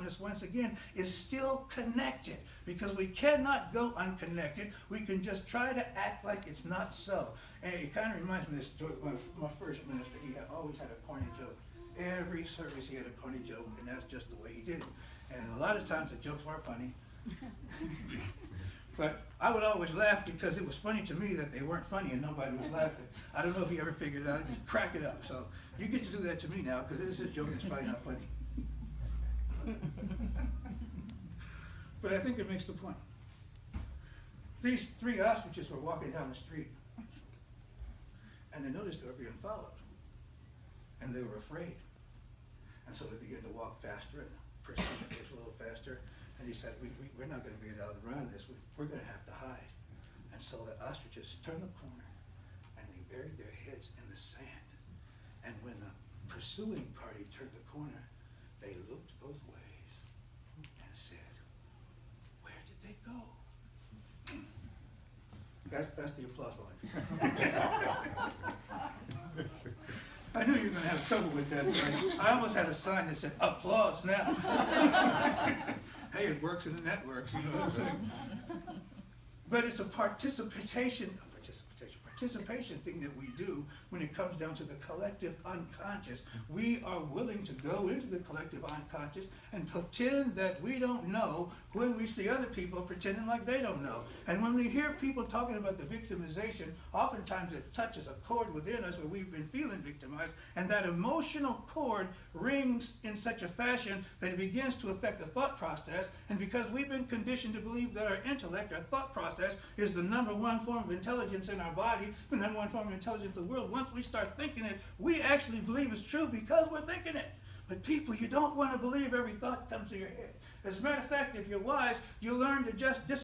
consciousness, once again, is still connected, because we cannot go unconnected. We can just try to act like it's not so. And it kind of reminds me of this story. My first minister, he always had a corny joke. Every service he had a corny joke, and that's just the way he did it. And a lot of times the jokes weren't funny. But I would always laugh because it was funny to me that they weren't funny and nobody was laughing. I don't know if he ever figured it out. He'd crack it up. So you get to do that to me now, because this is a joke that's probably not funny. But I think it makes the point. These three ostriches were walking down the street, and they noticed they were being followed, and they were afraid. And so they began to walk faster, and the person was a little faster. And he said, we're not going to be able to outrun this. We're going to have to hide. And so the ostriches turned the corner, and they buried their heads in the sand. And when the pursuing party turned the corner, they looked both ways and said, where did they go? That's the applause line. I knew you were going to have trouble with that. So I almost had a sign that said, applause now. Hey, it works and the networks, you know what I'm saying? But it's a participation thing that we do when it comes down to the collective unconscious. We are willing to go into the collective unconscious and pretend that we don't know when we see other people pretending like they don't know. And when we hear people talking about the victimization, oftentimes it touches a chord within us where we've been feeling victimized, and that emotional chord rings in such a fashion that it begins to affect the thought process. And because we've been conditioned to believe that our intellect, our thought process, is the number one form of intelligence in our body, the number one form of intelligence in the world, once we start thinking it, we actually believe it's true because we're thinking it. But people, you don't want to believe every thought comes to your head. As a matter of fact, if you're wise, you learn to just